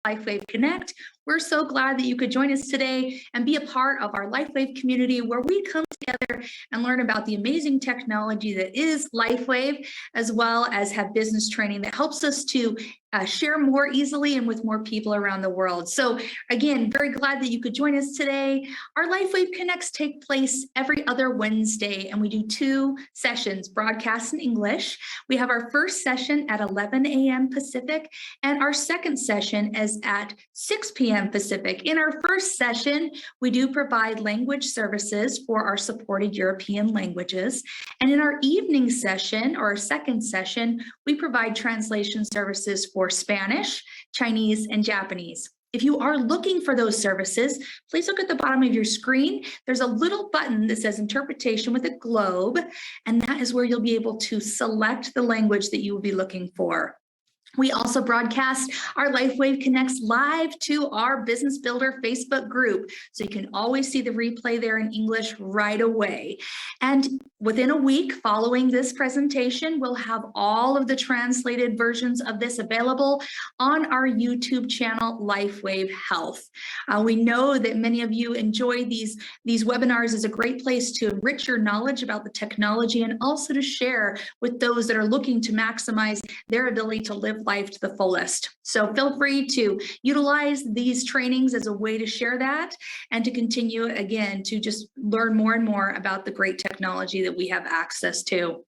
LIFEWAVE Connect. We're so glad that you could join us today and be a part of our LIFEWAVE community, where we come together and learn about the amazing technology that is LIFEWAVE, as well as have business training that helps us to share more easily and with more people around the world. So again, very glad that you could join us today. Our LIFEWAVE Connects take place every other Wednesday, and we do 2 sessions, broadcast in English. We have our first session at 11 a.m. Pacific, and our second session is at 6 p.m. Pacific. In our first session, we do provide language services for our supported European languages. And in our evening session, or our second session, we provide translation services for Spanish, Chinese, and Japanese. If you are looking for those services, please look at the bottom of your screen. There's a little button that says interpretation with a globe, and that is where you'll be able to select the language that you will be looking for. We also broadcast our LIFEWAVE Connects live to our Business Builder Facebook group, so you can always see the replay there in English right away. And within a week following this presentation, we'll have all of the translated versions of this available on our YouTube channel, LIFEWAVE Health. We know that many of you enjoy these webinars as a great place to enrich your knowledge about the technology and also to share with those that are looking to maximize their ability to live life to the fullest. So feel free to utilize these trainings as a way to share that and to continue, again, to just learn more and more about the great technology that we have access to.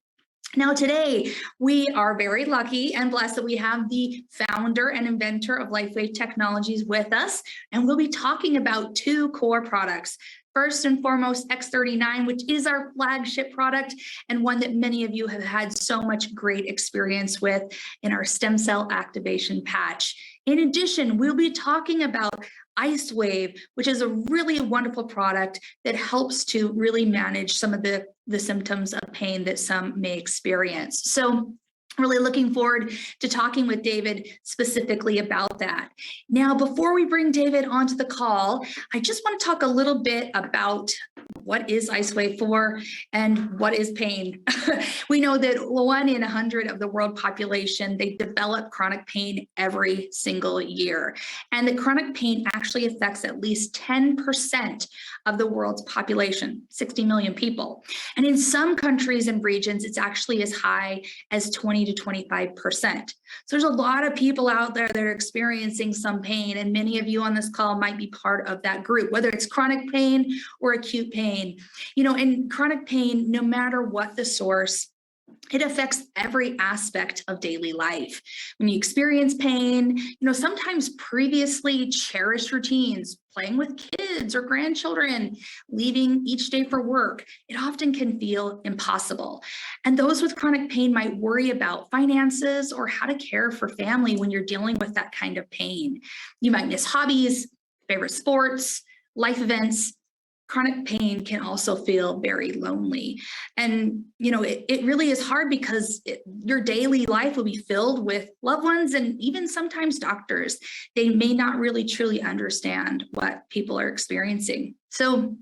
Now, today, we are very lucky and blessed that we have the founder and inventor of LIFEWAVE Technologies with us, and we'll be talking about 2 core products. First and foremost, X39, which is our flagship product and one that many of you have had so much great experience with in our stem cell activation patch. In addition, we'll be talking about IceWave, which is a really wonderful product that helps to really manage some of the symptoms of pain that some may experience. So really looking forward to talking with David specifically about that. Now, before we bring David onto the call, I just want to talk a little bit about what is IceWave for and what is pain. We know that 1 in 100 of the world population, they develop chronic pain every single year. And that chronic pain actually affects at least 10% of the world's population, 60 million people. And in some countries and regions, it's actually as high as 20 to 25%. So there's a lot of people out there that are experiencing some pain, and many of you on this call might be part of that group, whether it's chronic pain or acute pain. You know, in chronic pain, no matter what the source, it affects every aspect of daily life. When you experience pain, you know, sometimes previously cherished routines, playing with kids or grandchildren, leaving each day for work, it often can feel impossible. And those with chronic pain might worry about finances or how to care for family when you're dealing with that kind of pain. You might miss hobbies, favorite sports, life events. Chronic pain can also feel very lonely. And, you know, it really is hard because your daily life will be filled with loved ones and even sometimes doctors. They may not really truly understand what people are experiencing. So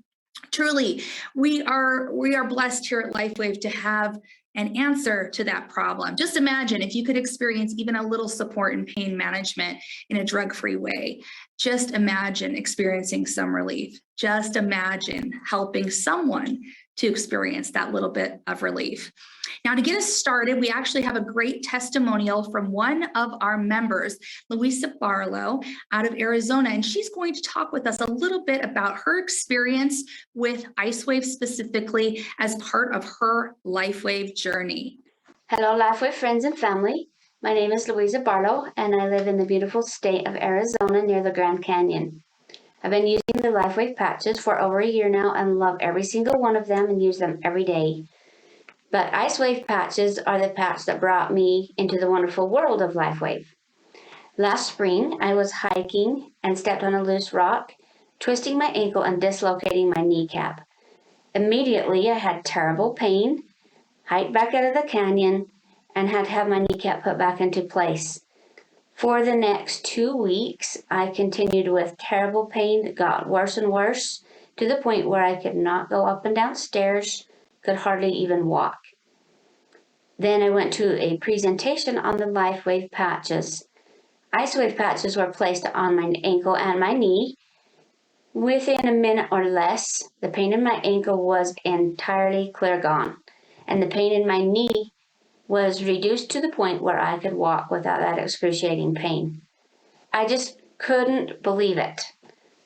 truly, we are blessed here at LIFEWAVE to have an answer to that problem. Just imagine if you could experience even a little support in pain management in a drug-free way. Just imagine experiencing some relief. Just imagine helping someone to experience that little bit of relief. Now, to get us started, we actually have a great testimonial from one of our members, Louisa Barlow, out of Arizona, and she's going to talk with us a little bit about her experience with IceWave specifically as part of her LIFEWAVE journey. Hello, LIFEWAVE friends and family. My name is Louisa Barlow, and I live in the beautiful state of Arizona near the Grand Canyon. I've been using the LIFEWAVE patches for over a year now and love every single one of them and use them every day. But IceWave patches are the patch that brought me into the wonderful world of LIFEWAVE. Last spring, I was hiking and stepped on a loose rock, twisting my ankle and dislocating my kneecap. Immediately, I had terrible pain, hiked back out of the canyon, and had to have my kneecap put back into place. For the next 2 weeks, I continued with terrible pain that got worse and worse to the point where I could not go up and down stairs, could hardly even walk. Then I went to a presentation on the LIFEWAVE patches. IceWave patches were placed on my ankle and my knee. Within a minute or less, the pain in my ankle was entirely clear gone, and the pain in my knee was reduced to the point where I could walk without that excruciating pain. I just couldn't believe it.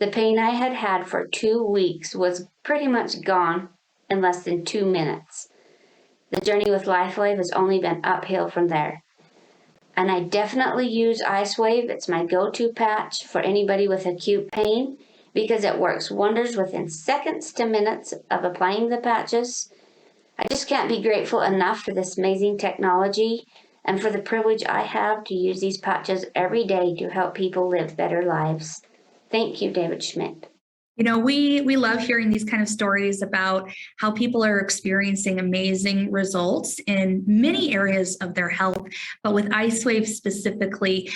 The pain I had had for 2 weeks was pretty much gone in less than 2 minutes. The journey with LIFEWAVE has only been uphill from there. And I definitely use IceWave. It's my go-to patch for anybody with acute pain because it works wonders within seconds to minutes of applying the patches. I just can't be grateful enough for this amazing technology and for the privilege I have to use these patches every day to help people live better lives. Thank you, David Schmidt. You know, we love hearing these kind of stories about how people are experiencing amazing results in many areas of their health, but with IceWave specifically,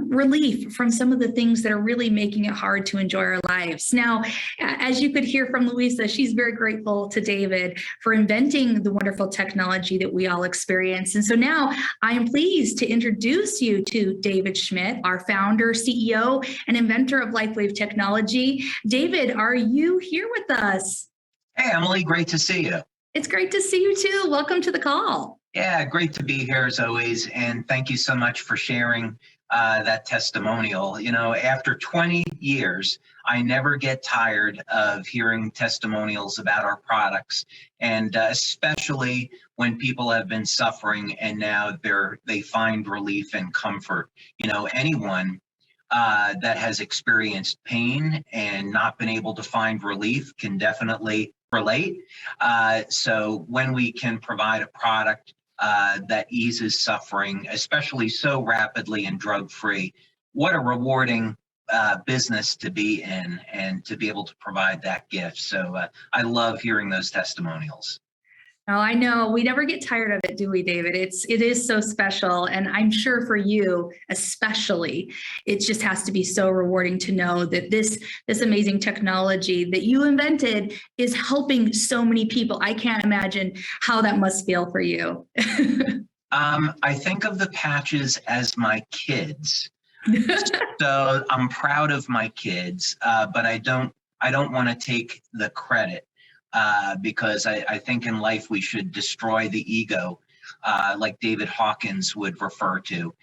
relief from some of the things that are really making it hard to enjoy our lives. Now, as you could hear from Louisa, she's very grateful to David for inventing the wonderful technology that we all experience. And so now I am pleased to introduce you to David Schmidt, our founder, CEO, and inventor of LIFEWAVE technology. David, are you here with us? Hey, Emily, great to see you. It's great to see you too. Welcome to the call. Yeah, great to be here as always. And thank you so much for sharing that testimonial. You know, after 20 years, I never get tired of hearing testimonials about our products, and especially when people have been suffering and now they find relief and comfort. You know, anyone that has experienced pain and not been able to find relief can definitely relate. So when we can provide a product that eases suffering, especially so rapidly and drug-free, what a rewarding business to be in and to be able to provide that gift. So I love hearing those testimonials. Oh, I know. We never get tired of it, do we, David? It is so special. And I'm sure for you, especially, it just has to be so rewarding to know that this amazing technology that you invented is helping so many people. I can't imagine how that must feel for you. I think of the patches as my kids. So I'm proud of my kids, but I don't want to take the credit. Because I think in life we should destroy the ego, like David Hawkins would refer to.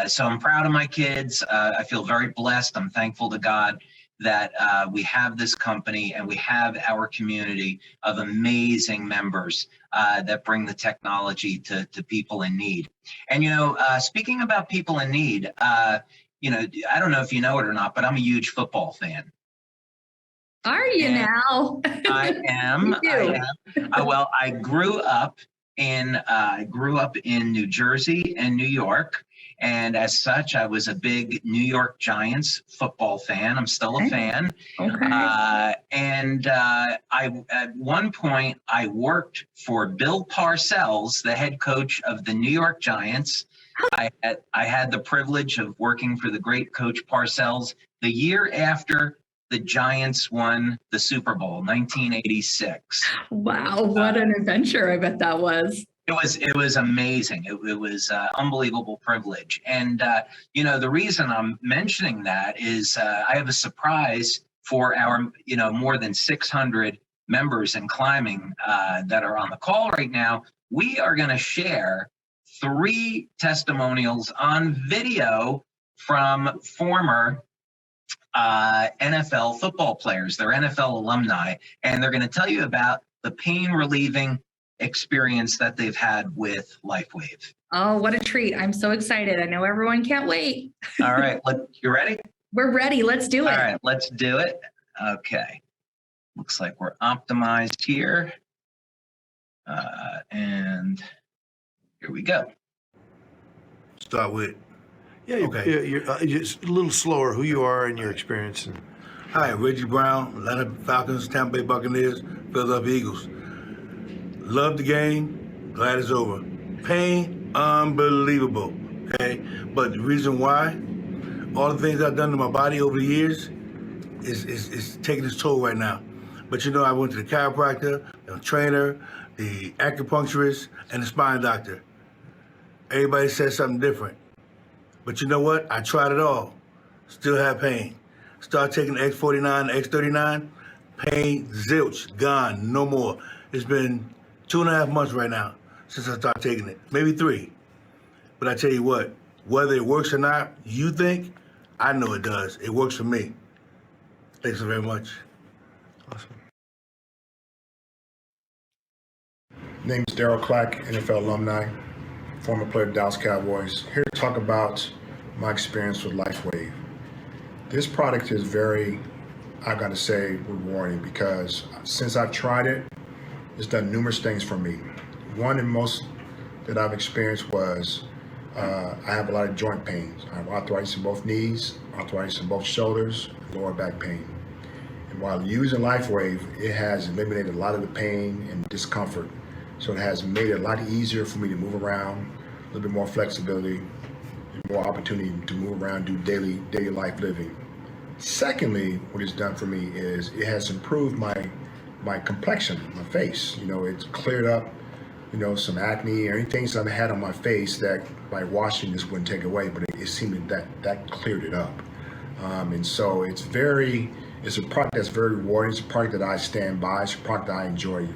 So I'm proud of my kids. I feel very blessed. I'm thankful to God that we have this company and we have our community of amazing members that bring the technology to people in need. And, you know, speaking about people in need, you know, I don't know if you know it or not, but I'm a huge football fan. Are you now? I am. Well, I grew up in New Jersey and New York, and as such, I was a big New York Giants football fan. I'm still a fan. Okay. At one point, I worked for Bill Parcells, the head coach of the New York Giants. I had the privilege of working for the great Coach Parcells the year after the Giants won the Super Bowl, 1986. Wow, what an adventure I bet that was. It was amazing. It was unbelievable privilege. And, you know, the reason I'm mentioning that is I have a surprise for our, you know, more than 600 members in climbing that are on the call right now. We are going to share 3 testimonials on video from former NFL football players. They're NFL alumni, and they're going to tell you about the pain relieving experience that they've had with LIFEWAVE. Oh, what a treat. I'm so excited. I know everyone can't wait. All right. You ready? We're ready. Let's do it. All right. Let's do it. Okay. Looks like we're optimized here. And here we go. Start with, you're just a little slower, who you are and your experience. Hi, Reggie Brown, Atlanta Falcons, Tampa Bay Buccaneers, Philadelphia Eagles. Love the game, glad it's over. Pain, unbelievable, okay? But the reason why, all the things I've done to my body over the years is taking its toll right now. But you know, I went to the chiropractor, the trainer, the acupuncturist, and the spine doctor. Everybody says something different. But you know what? I tried it all. Still have pain. Start taking the X49, X39, pain, zilch, gone, no more. It's been 2.5 months right now since I started taking it, maybe 3. But I tell you what, whether it works or not, you think, I know it does. It works for me. Thanks so very much. Awesome. Name is Daryl Clack, NFL alumni, former player of the Dallas Cowboys. Here to talk about my experience with LIFEWAVE. This product is very, I gotta say, rewarding because since I've tried it, it's done numerous things for me. One and most that I've experienced was I have a lot of joint pains. I have arthritis in both knees, arthritis in both shoulders, lower back pain. And while using LIFEWAVE, it has eliminated a lot of the pain and discomfort. So it has made it a lot easier for me to move around, a little bit more flexibility, and more opportunity to move around, do daily life living. Secondly, what it's done for me is it has improved my complexion, my face. You know, it's cleared up, you know, some acne or anything that I've had on my face that by washing this wouldn't take away, but it seemed that cleared it up. And so it's a product that's very rewarding. It's a product that I stand by. It's a product that I enjoy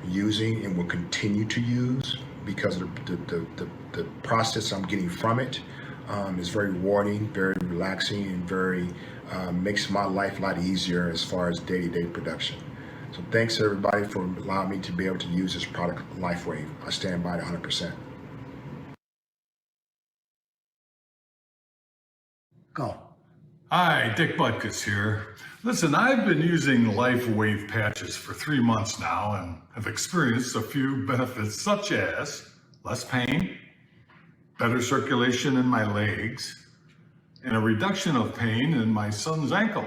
using and will continue to use because of the process I'm getting from it is very rewarding, very relaxing, and very makes my life a lot easier as far as day-to-day production. So thanks everybody for allowing me to be able to use this product, LIFEWAVE. I stand by it 100%. Go. Hi, Dick Butkus here. Listen, I've been using LIFEWAVE patches for 3 months now and have experienced a few benefits such as less pain, better circulation in my legs, and a reduction of pain in my son's ankle.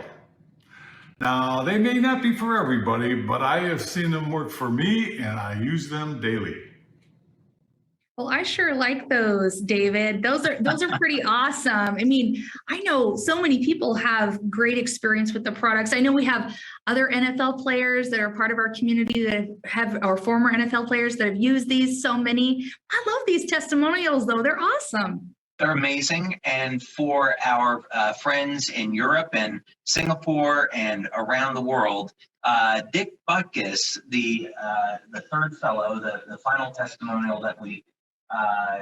Now, they may not be for everybody, but I have seen them work for me and I use them daily. Well, I sure like those, David. Those are pretty awesome. I mean, I know so many people have great experience with the products. I know we have other NFL players that are part of our community that have, or former NFL players that have used these, so many. I love these testimonials though. They're awesome. They're amazing. And for our friends in Europe and Singapore and around the world, Dick Butkus, the third fellow, the final testimonial that we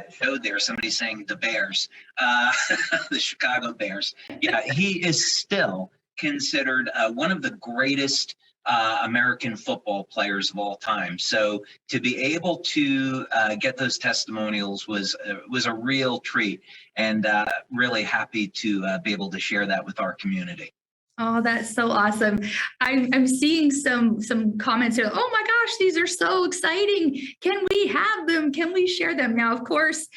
showed there, somebody saying the Bears, the Chicago Bears. Yeah, he is still considered one of the greatest American football players of all time. So to be able to get those testimonials was a real treat, and really happy to be able to share that with our community. Oh, that's so awesome. I'm seeing some comments here. Oh my gosh, these are so exciting. Can we have them? Can we share them? Now, of course,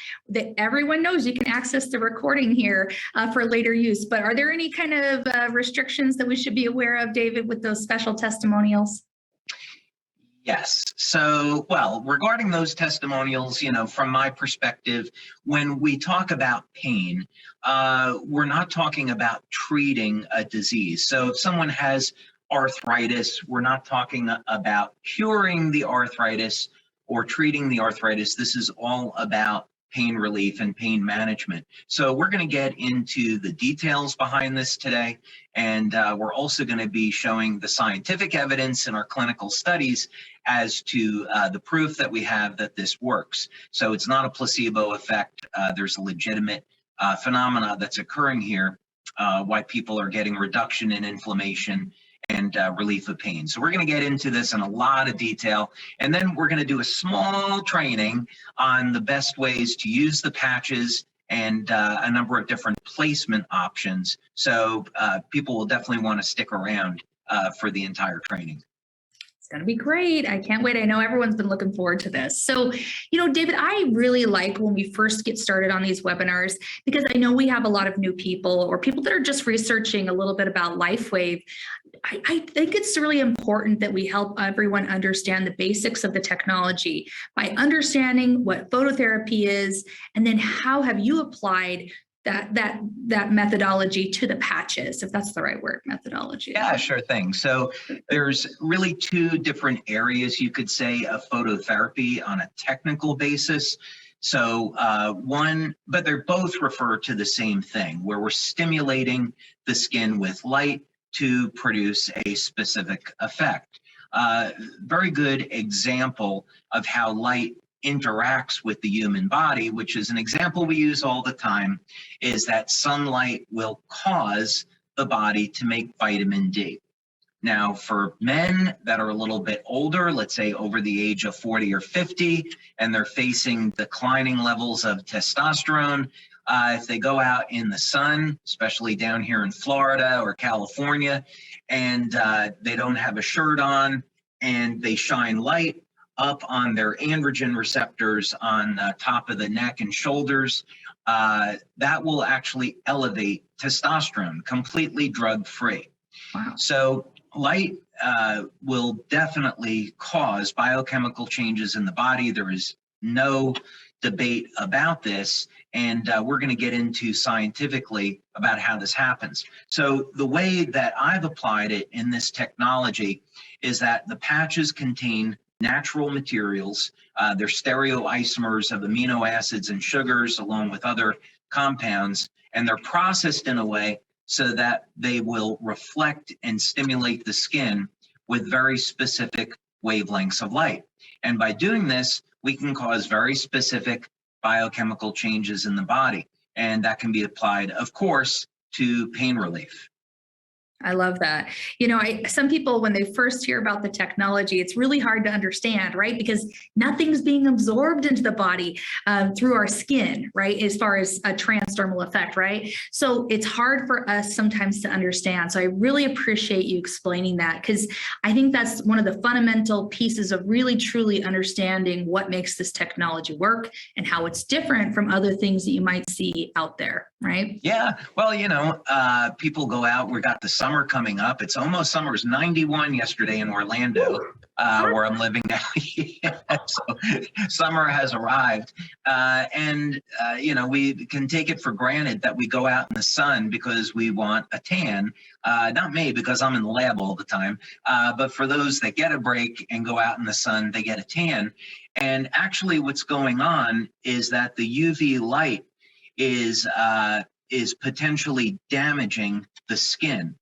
everyone knows you can access the recording here for later use, but are there any kind of restrictions that we should be aware of, David, with those special testimonials? Yes. So, well, regarding those testimonials, you know, from my perspective, when we talk about pain, we're not talking about treating a disease. So if someone has arthritis, we're not talking about curing the arthritis or treating the arthritis. This is all about pain relief and pain management. So we're going to get into the details behind this today. And we're also going to be showing the scientific evidence in our clinical studies as to the proof that we have that this works. So it's not a placebo effect. There's a legitimate phenomena that's occurring here, why people are getting reduction in inflammation and relief of pain. So we're going to get into this in a lot of detail, and then we're going to do a small training on the best ways to use the patches and a number of different placement options. So people will definitely want to stick around for the entire training. It's going to be great. I can't wait. I know everyone's been looking forward to this. So, you know, David, I really like when we first get started on these webinars, because I know we have a lot of new people or people that are just researching a little bit about LIFEWAVE. I think it's really important that we help everyone understand the basics of the technology by understanding what phototherapy is, and then how have you applied that methodology to the patches, if that's the right word, methodology. Yeah, sure thing. So there's really two different areas, you could say, of phototherapy on a technical basis. So but they're both refer to the same thing, where we're stimulating the skin with light to produce a specific effect. Very good example of how light interacts with the human body, which is an example we use all the time, is that sunlight will cause the body to make vitamin D. Now, for men that are a little bit older, let's say over the age of 40 or 50, and they're facing declining levels of testosterone, if they go out in the sun, especially down here in Florida or California, and they don't have a shirt on, and they shine light up on their androgen receptors on the top of the neck and shoulders, that will actually elevate testosterone, completely drug-free. Wow. So light will definitely cause biochemical changes in the body. There is no debate about this, and we're going to get into scientifically about how this happens. So the way that I've applied it in this technology is that the patches contain natural materials. They're stereoisomers of amino acids and sugars along with other compounds, and they're processed in a way so that they will reflect and stimulate the skin with very specific wavelengths of light. And by doing this, we can cause very specific biochemical changes in the body. And that can be applied, of course, to pain relief. I love that. Some people, when they first hear about the technology, it's really hard to understand, right? Because nothing's being absorbed into the body through our skin, right? As far as a transdermal effect, right? So it's hard for us sometimes to understand. So I really appreciate you explaining that, because I think that's one of the fundamental pieces of really truly understanding what makes this technology work and how it's different from other things that you might see out there, right? Yeah. Well, people go out. We got the summer coming up. It's almost summer. It was 91 yesterday in Orlando, where I'm living now. So summer has arrived. We can take it for granted that we go out in the sun because we want a tan. Not me, because I'm in the lab all the time. But for those that get a break and go out in the sun, they get a tan. And actually what's going on is that the UV light is potentially damaging the skin.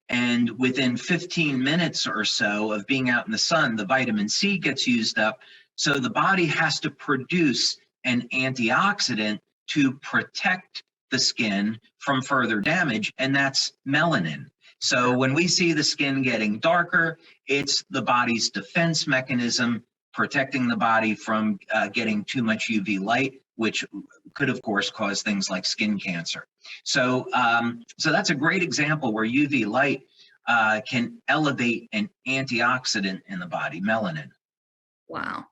And within 15 minutes or so of being out in the sun, the vitamin C gets used up. So the body has to produce an antioxidant to protect the skin from further damage, and that's melanin. So when we see the skin getting darker, it's the body's defense mechanism protecting the body from getting too much UV light, which could, of course, cause things like skin cancer. So that's a great example where UV light can elevate an antioxidant in the body, melanin. Wow.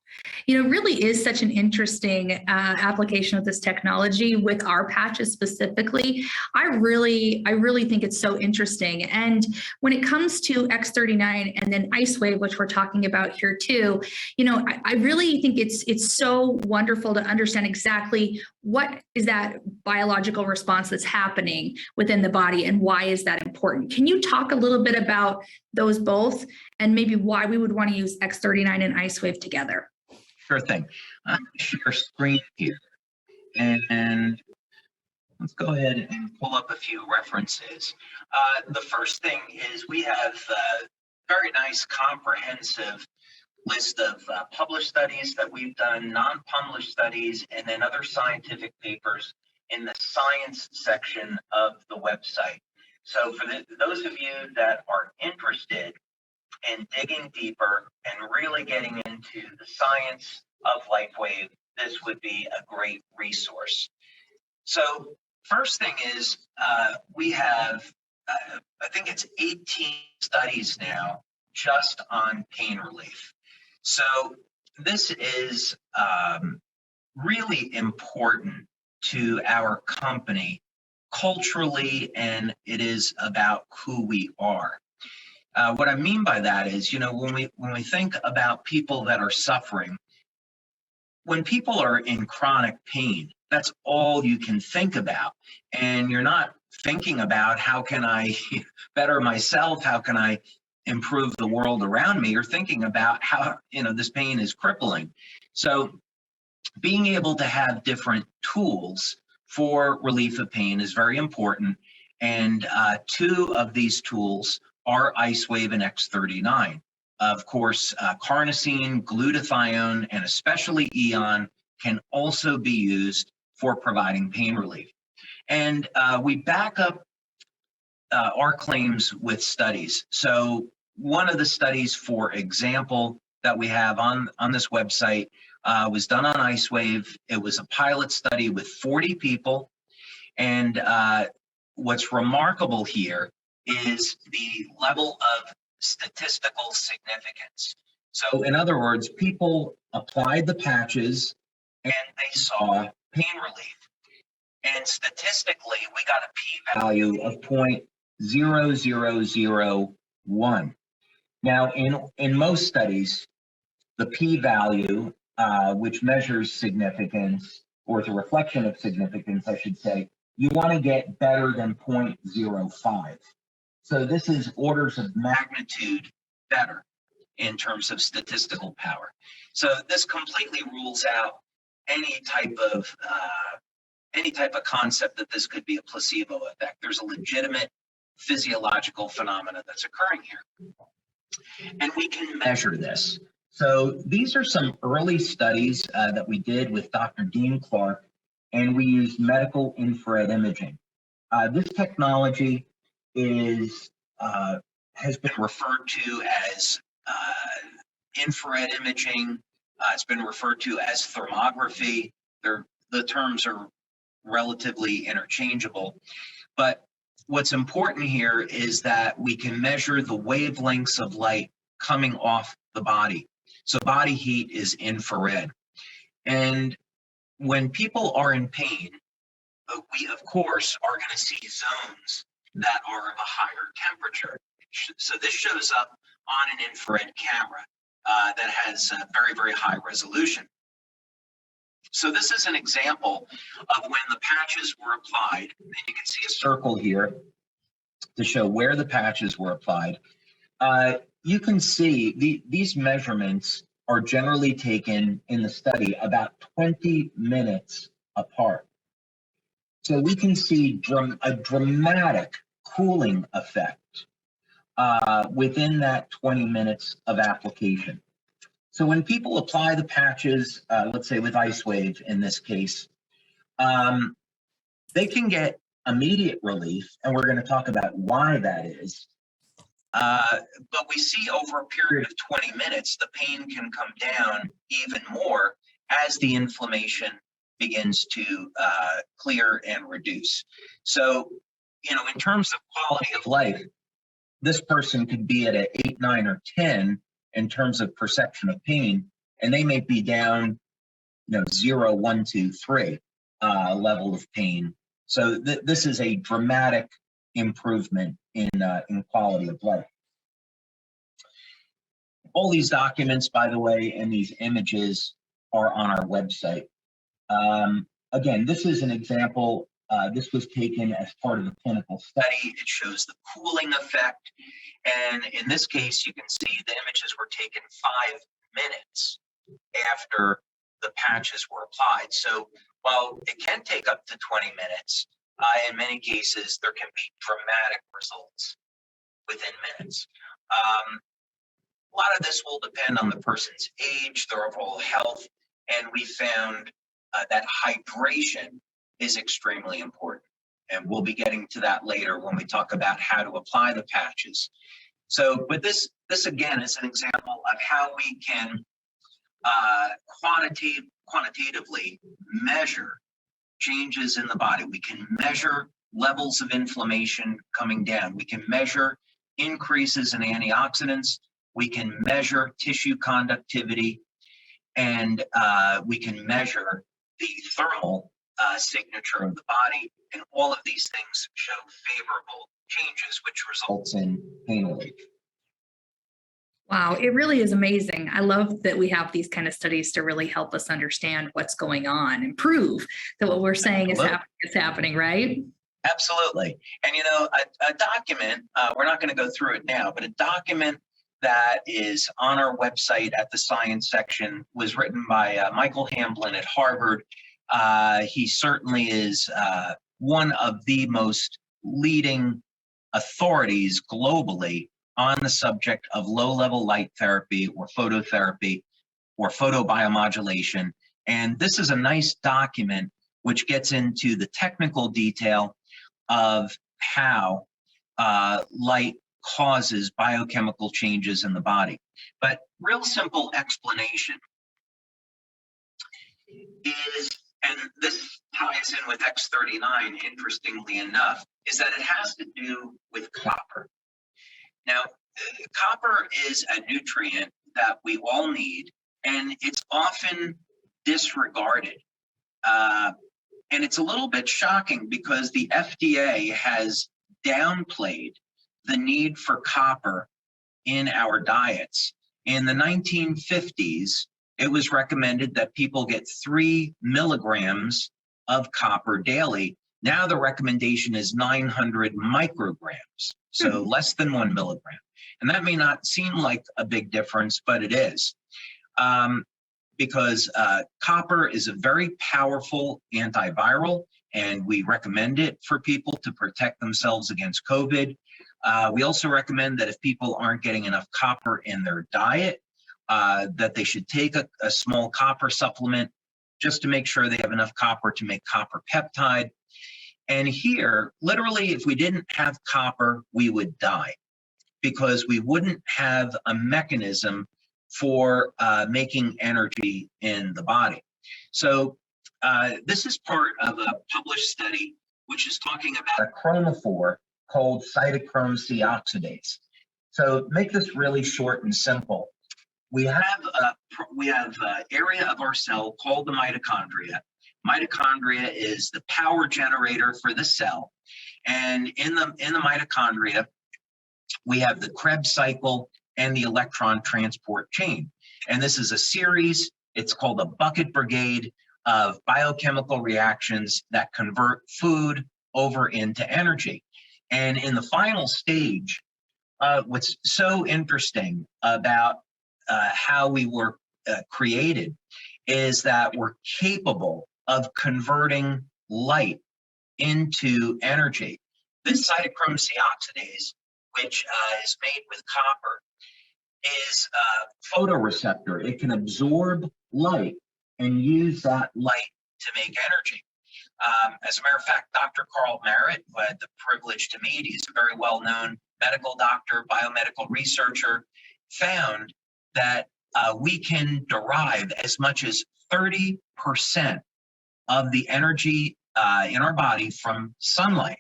Really is such an interesting application of this technology with our patches specifically. I really think it's so interesting. And when it comes to X39 and then IceWave, which we're talking about here too, I really think it's so wonderful to understand exactly what is that biological response that's happening within the body and why is that important. Can you talk a little bit about those both and maybe why we would want to use X39 and IceWave together? Sure thing. I'm going to share screen here, and let's go ahead and pull up a few references. The first thing is we have a very nice comprehensive list of published studies that we've done, non-published studies, and then other scientific papers in the science section of the website. So for those of you that are interested in digging deeper and really getting into the science of LIFEWAVE, this would be a great resource. So first thing is we have, I think it's 18 studies now just on pain relief. So this is really important to our company culturally, and it is about who we are. What I mean by that is, when we think about people that are suffering, when people are in chronic pain, that's all you can think about. And you're not thinking about how can I better myself? How can I improve the world around me? You're thinking about how, this pain is crippling. So being able to have different tools for relief of pain is very important. And two of these tools are IceWave and X39. Of course, carnosine, glutathione, and especially Eon can also be used for providing pain relief. And we back up our claims with studies. So one of the studies, for example, that we have on this website was done on IceWave. It was a pilot study with 40 people. And what's remarkable here is the level of statistical significance. So in other words, people applied the patches and they saw pain relief. And statistically, we got a p-value of 0.0001. Now, in most studies, the p-value, which measures significance, or the reflection of significance, I should say, you want to get better than 0.05. So this is orders of magnitude better in terms of statistical power. So this completely rules out any type of concept that this could be a placebo effect. There's a legitimate physiological phenomena that's occurring here. And we can measure this. So these are some early studies that we did with Dr. Dean Clark, and we used medical infrared imaging. This technology has been referred to as infrared imaging. It's been referred to as thermography. The terms are relatively interchangeable. But what's important here is that we can measure the wavelengths of light coming off the body. So body heat is infrared. And when people are in pain, we, of course, are going to see zones that are of a higher temperature. So this shows up on an infrared camera that has a very, very high resolution. So this is an example of when the patches were applied. And you can see a circle here to show where the patches were applied. You can see these measurements are generally taken in the study about 20 minutes apart. So we can see a dramatic cooling effect within that 20 minutes of application. So when people apply the patches, let's say with IceWave in this case, they can get immediate relief, and we're going to talk about why that is. But we see over a period of 20 minutes, the pain can come down even more as the inflammation begins to clear and reduce. So, in terms of quality of life, this person could be at an 8, 9, or 10 in terms of perception of pain, and they may be down, 0, 1, 2, 3 level of pain. So this is a dramatic improvement in quality of life. All these documents, by the way, and these images are on our website. Again, this is an example. This was taken as part of a clinical study. It shows the cooling effect. And in this case, you can see the images were taken 5 minutes after the patches were applied. So while it can take up to 20 minutes, in many cases, there can be dramatic results within minutes. A lot of this will depend on the person's age, their overall health, and we found that hydration is extremely important. And we'll be getting to that later when we talk about how to apply the patches. So, but this again is an example of how we can quantitatively measure changes in the body. We can measure levels of inflammation coming down. We can measure increases in antioxidants. We can measure tissue conductivity, and we can measure the thermal signature of the body. And all of these things show favorable changes, which results in pain relief. Wow, it really is amazing. I love that we have these kind of studies to really help us understand what's going on and prove that what we're saying is happening, right? Absolutely. And a document, we're not going to go through it now, but a document that is on our website at the science section was written by Michael Hamblin at Harvard. He certainly is one of the most leading authorities globally on the subject of low-level light therapy or phototherapy or photobiomodulation. And this is a nice document which gets into the technical detail of how light causes biochemical changes in the body. But real simple explanation is, and this ties in with X39, interestingly enough, is that it has to do with copper. Now, copper is a nutrient that we all need, and it's often disregarded. And it's a little bit shocking because the FDA has downplayed the need for copper in our diets. In the 1950s, it was recommended that people get 3 milligrams of copper daily. Now the recommendation is 900 micrograms, so less than 1 milligram. And that may not seem like a big difference, but it is. Because copper is a very powerful antiviral, and we recommend it for people to protect themselves against COVID. We also recommend that if people aren't getting enough copper in their diet, that they should take a small copper supplement just to make sure they have enough copper to make copper peptide. And here, literally, if we didn't have copper, we would die because we wouldn't have a mechanism for making energy in the body. So this is part of a published study which is talking about a chromophore called cytochrome C oxidase. So make this really short and simple. We have an area of our cell called the mitochondria. Mitochondria is the power generator for the cell, and in the mitochondria, we have the Krebs cycle and the electron transport chain. And this is a series, it's called a bucket brigade of biochemical reactions that convert food over into energy. And in the final stage, what's so interesting about how we were created is that we're capable of converting light into energy. This cytochrome C oxidase, which is made with copper, is a photoreceptor. It can absorb light and use that light to make energy. As a matter of fact, Dr. Carl Merritt, who I had the privilege to meet, he's a very well-known medical doctor, biomedical researcher, found that we can derive as much as 30% of the energy in our body from sunlight.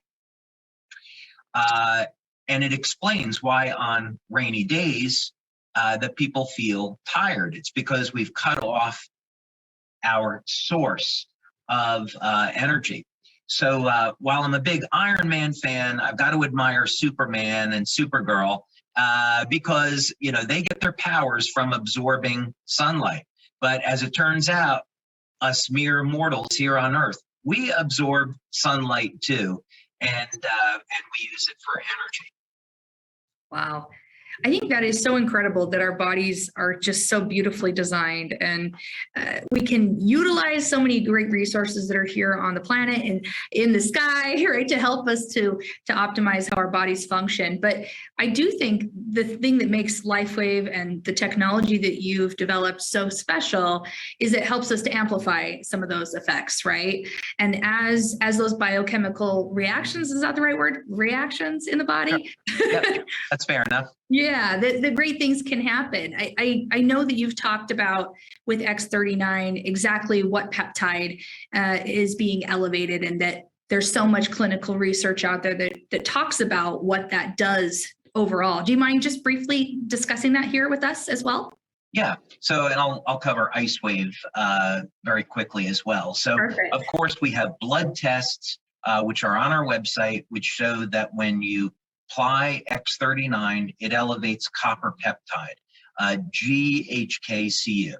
And it explains why on rainy days that people feel tired. It's because we've cut off our source of energy. So while I'm a big Iron Man fan, I've got to admire Superman and Supergirl because, you know, they get their powers from absorbing sunlight. But as it turns out, us mere mortals here on Earth, we absorb sunlight too, and we use it for energy. Wow. I think that is so incredible that our bodies are just so beautifully designed, and we can utilize so many great resources that are here on the planet and in the sky, right, to help us to optimize how our bodies function. But I do think the thing that makes LIFEWAVE and the technology that you've developed so special is it helps us to amplify some of those effects, right? And as those biochemical reactions, is that the right word? Reactions in the body? Yep, that's fair enough. Yeah, the great things can happen. I know that you've talked about with X39 exactly what peptide is being elevated, and that there's so much clinical research out there that talks about what that does overall. Do you mind just briefly discussing that here with us as well? Yeah, so, and I'll cover IceWave very quickly as well. So, Perfect. Of course, we have blood tests, which are on our website, which show that when you apply X39, it elevates copper peptide, GHKCU.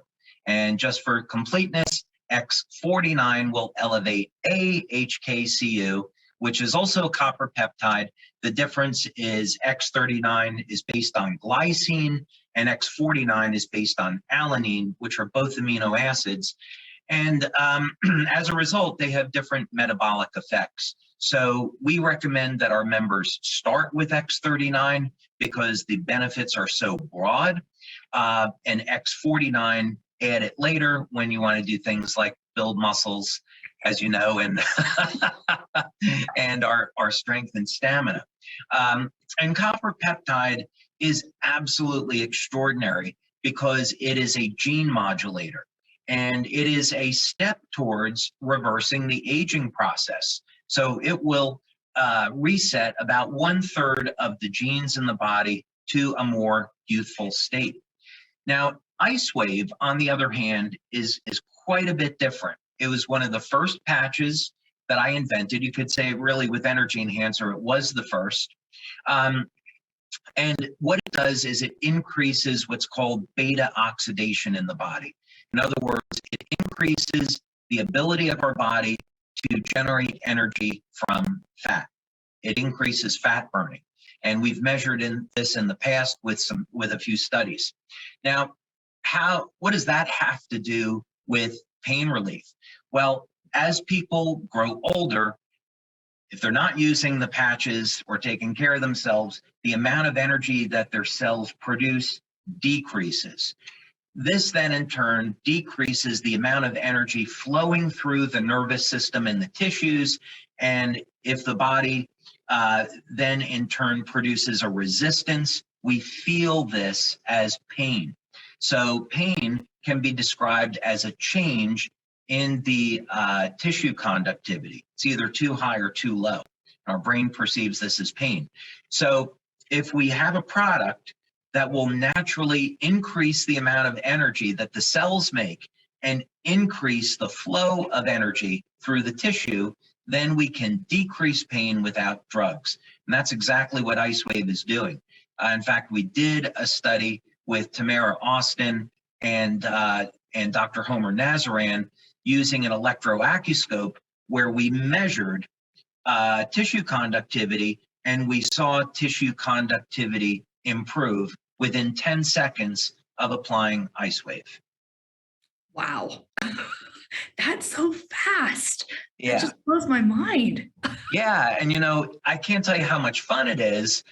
And just for completeness, X49 will elevate AHKCU, which is also a copper peptide. The difference is X39 is based on glycine and X49 is based on alanine, which are both amino acids. And as a result, they have different metabolic effects. So we recommend that our members start with X39 because the benefits are so broad, and X49 add it later when you want to do things like build muscles, as you know, and and our strength and stamina. And copper peptide is absolutely extraordinary because it is a gene modulator, and it is a step towards reversing the aging process. So it will reset about 1/3 of the genes in the body to a more youthful state. Now, IceWave, on the other hand, is quite a bit different. It was one of the first patches that I invented. You could say really with Energy Enhancer, it was the first. And what it does is it increases what's called beta oxidation in the body. In other words, it increases the ability of our body to generate energy from fat. It increases fat burning. And we've measured this in the past with a few studies. Now, what does that have to do with pain relief? Well, as people grow older, if they're not using the patches or taking care of themselves, the amount of energy that their cells produce decreases. This then in turn decreases the amount of energy flowing through the nervous system and the tissues. And if the body then in turn produces a resistance, we feel this as pain. So pain can be described as a change in the tissue conductivity. It's either too high or too low. Our brain perceives this as pain. So if we have a product that will naturally increase the amount of energy that the cells make and increase the flow of energy through the tissue, then we can decrease pain without drugs. And that's exactly what IceWave is doing. In fact, we did a study with Tamara Austin and Dr. Homer Nazaran using an electroacuoscope where we measured tissue conductivity, and we saw tissue conductivity improve within 10 seconds of applying IceWave. Wow. That's so fast. Yeah. It just blows my mind. Yeah. And, I can't tell you how much fun it is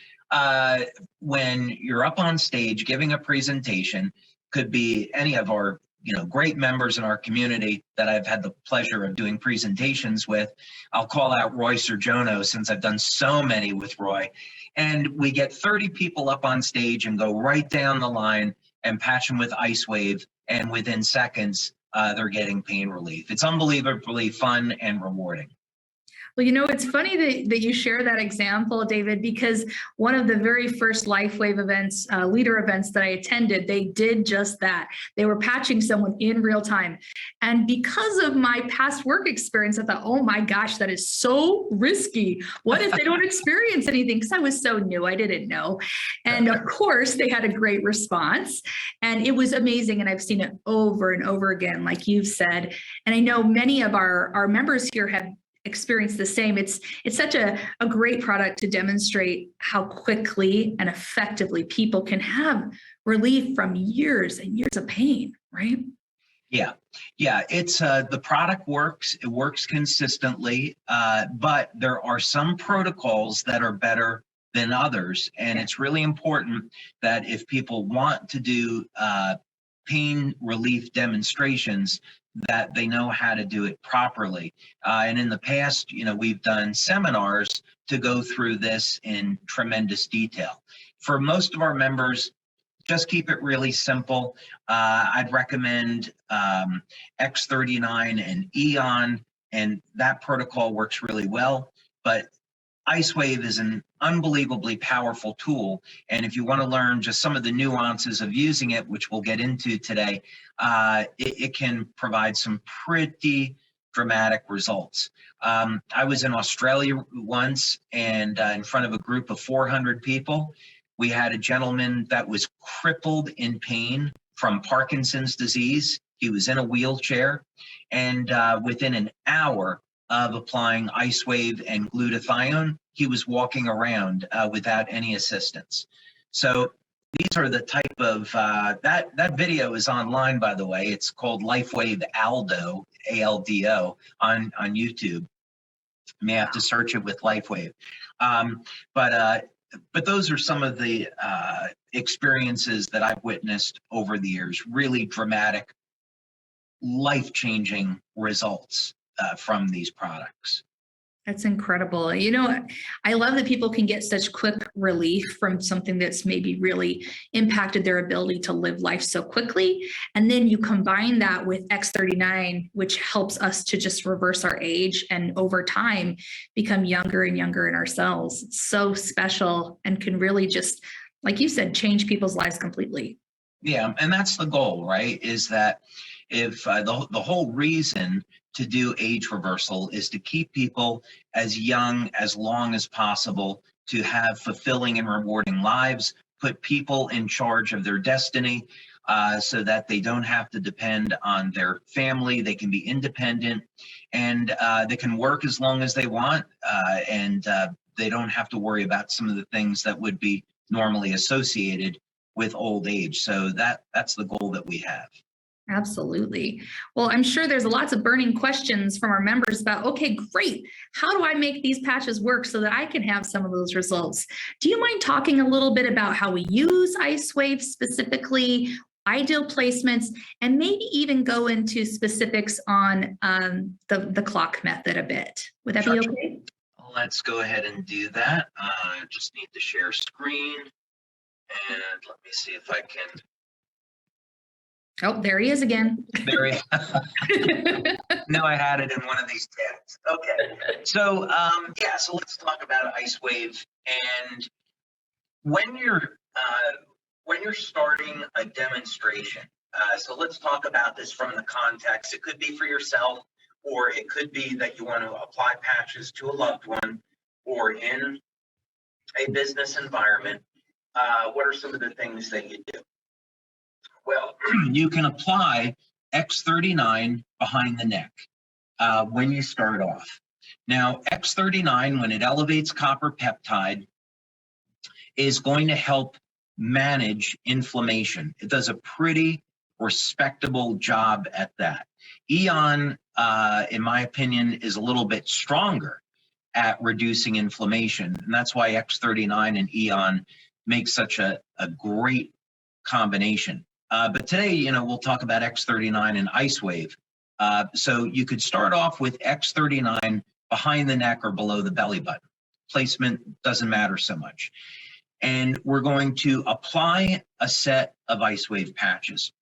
when you're up on stage giving a presentation. Could be any of our great members in our community that I've had the pleasure of doing presentations with. I'll call out Roy Serjono since I've done so many with Roy. And we get 30 people up on stage and go right down the line and patch them with IceWave. And within seconds, they're getting pain relief. It's unbelievably fun and rewarding. Well, it's funny that you share that example, David, because one of the very first LIFEWAVE events, leader events that I attended, they did just that. They were patching someone in real time. And because of my past work experience, I thought, oh my gosh, that is so risky. What if they don't experience anything? Because I was so new, I didn't know. And of course, they had a great response. And it was amazing. And I've seen it over and over again, like you've said. And I know many of our members here have experience the same. It's such a great product to demonstrate how quickly and effectively people can have relief from years and years of pain, right? Yeah. It's the product works. It works consistently, but there are some protocols that are better than others, and it's really important that if people want to do pain relief demonstrations, that they know how to do it properly. And in the past, we've done seminars to go through this in tremendous detail. For most of our members, just keep it really simple. I'd recommend X39 and Eon, and that protocol works really well. But IceWave is an unbelievably powerful tool. And if you want to learn just some of the nuances of using it, which we'll get into today, it can provide some pretty dramatic results. I was in Australia once, and in front of a group of 400 people, we had a gentleman that was crippled in pain from Parkinson's disease. He was in a wheelchair, and within an hour, of applying IceWave and glutathione, he was walking around without any assistance. So these are the type of, that video is online, by the way. It's called LIFEWAVE ALDO, ALDO, on YouTube. You may have to search it with LIFEWAVE. But those are some of the experiences that I've witnessed over the years, really dramatic, life-changing results from these products. That's incredible. You know, I love that people can get such quick relief from something that's maybe really impacted their ability to live life so quickly. And then you combine that with X39, which helps us to just reverse our age and over time become younger and younger in ourselves. It's so special and can really just, like you said, change people's lives completely. Yeah, and that's the goal, right? Is that if the whole reason to do age reversal is to keep people as young, as long as possible, to have fulfilling and rewarding lives, put people in charge of their destiny so that they don't have to depend on their family. They can be independent and they can work as long as they want and they don't have to worry about some of the things that would be normally associated with old age. So that's the goal that we have. Absolutely. Well, I'm sure there's lots of burning questions from our members about, okay, great. How do I make these patches work so that I can have some of those results? Do you mind talking a little bit about how we use IceWave specifically, ideal placements, and maybe even go into specifics on the clock method a bit? Would that be okay? Let's go ahead and do that. I just need to share screen. And let me see if I can. Oh, there he is again. There he No, I had it in one of these tabs. Okay. So, so let's talk about IceWave. And when you're starting a demonstration, so let's talk about this from the context. It could be for yourself, or it could be that you want to apply patches to a loved one or in a business environment. What are some of the things that you do? Well, you can apply X39 behind the neck when you start off. Now, X39, when it elevates copper peptide, is going to help manage inflammation. It does a pretty respectable job at that. Eon, in my opinion, is a little bit stronger at reducing inflammation. And that's why X39 and Eon make such a great combination. But today, we'll talk about X39 and IceWave. So you could start off with X39 behind the neck or below the belly button. Placement doesn't matter so much. And we're going to apply a set of IceWave patches.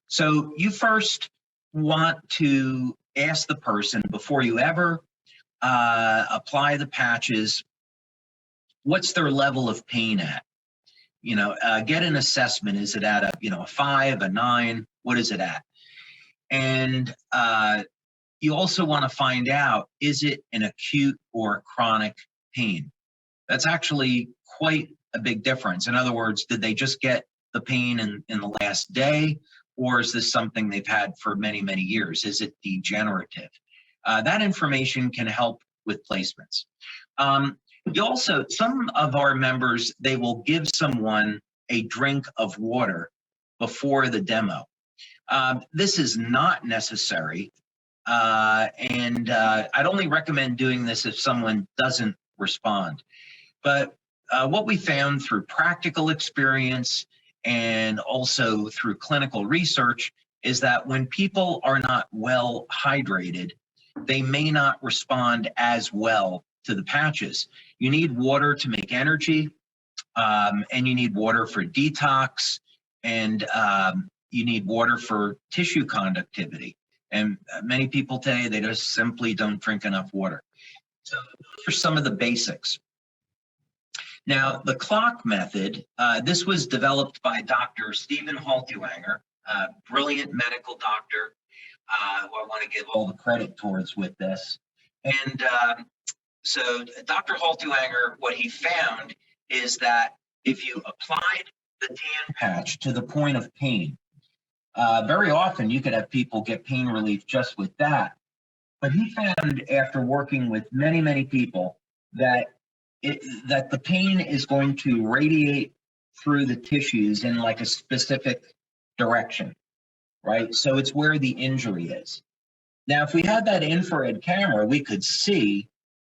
So you first want to ask the person before you ever apply the patches, what's their level of pain at? Get an assessment. Is it at a 5, a 9? What is it at? And you also want to find out, is it an acute or chronic pain? That's actually quite a big difference. In other words, did they just get the pain in the last day, or is this something they've had for many, many years? Is it degenerative? That information can help with placements. Some of our members, they will give someone a drink of water before the demo. This is not necessary, and I'd only recommend doing this if someone doesn't respond. But what we found through practical experience and also through clinical research is that when people are not well hydrated, they may not respond as well to the patches. You need water to make energy, and you need water for detox, and you need water for tissue conductivity. And many people today, they just simply don't drink enough water. So those are some of the basics. Now, the clock method, this was developed by Dr. Stephen Haltiwanger, a brilliant medical doctor, who I want to give all the credit towards with this. And so Dr. Haltiwanger, what he found is that if you applied the tan patch to the point of pain, very often you could have people get pain relief just with that. But he found, after working with many, many people, that that the pain is going to radiate through the tissues in like a specific direction, right? So it's where the injury is. Now, if we had that infrared camera, we could see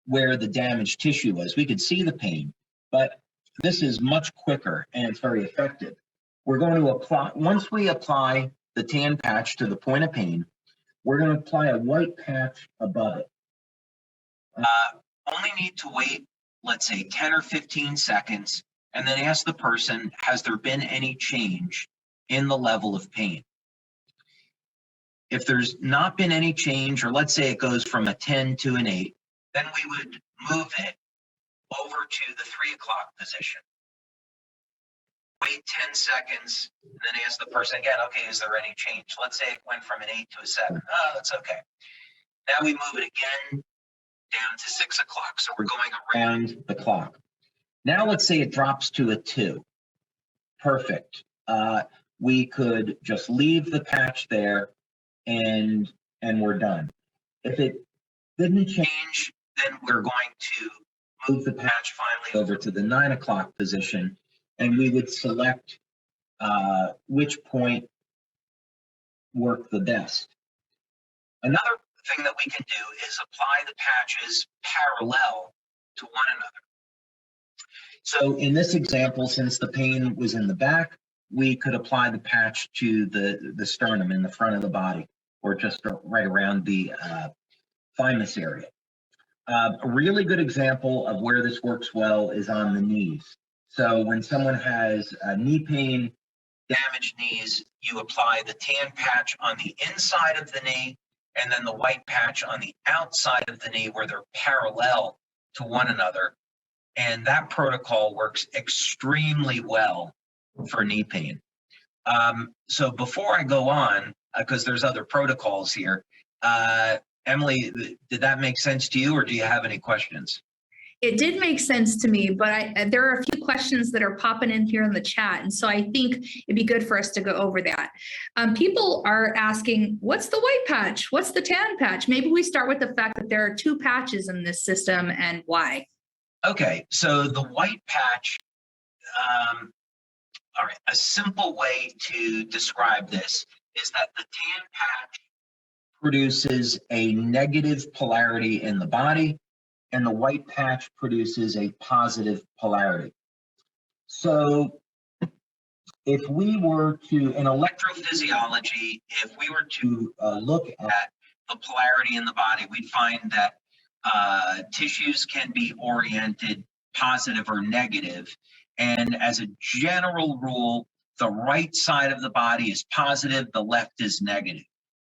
where the damaged tissue was. We could see the pain, but this is much quicker and it's very effective. We're going to apply, once we apply the tan patch to the point of pain, we're going to apply a white patch above it. Only need to wait, let's say 10 or 15 seconds, and then ask the person, has there been any change in the level of pain? If there's not been any change, or let's say it goes from a 10 to an 8, then we would move it over to the 3 o'clock position. Wait 10 seconds, and then ask the person again, okay, is there any change? Let's say it went from an 8 to a 7. Oh, that's okay. Now we move it again down to 6 o'clock. So we're going around the clock. Now let's say it drops to a 2. Perfect. We could just leave the patch there and we're done. If it didn't change, then we're going to move the patch finally over to the 9 o'clock position, and we would select which point worked the best. Another thing that we can do is apply the patches parallel to one another. So in this example, since the pain was in the back, we could apply the patch to the sternum in the front of the body, or just right around the thymus area. A really good example of where this works well is on the knees. So when someone has knee pain, damaged knees, you apply the tan patch on the inside of the knee, and then the white patch on the outside of the knee where they're parallel to one another. And that protocol works extremely well for knee pain. So before I go on, because there's other protocols here, Emily, did that make sense to you, or do you have any questions? It did make sense to me, but there are a few questions that are popping in here in the chat. And so I think it'd be good for us to go over that. People are asking, what's the white patch? What's the tan patch? Maybe we start with the fact that there are 2 patches in this system and why. Okay, so the white patch, all right, a simple way to describe this is that the tan patch produces a negative polarity in the body, and the white patch produces a positive polarity. So if we were to, in electrophysiology, if we were to look at the polarity in the body, we'd find that tissues can be oriented positive or negative. And as a general rule, the right side of the body is positive, the left is negative.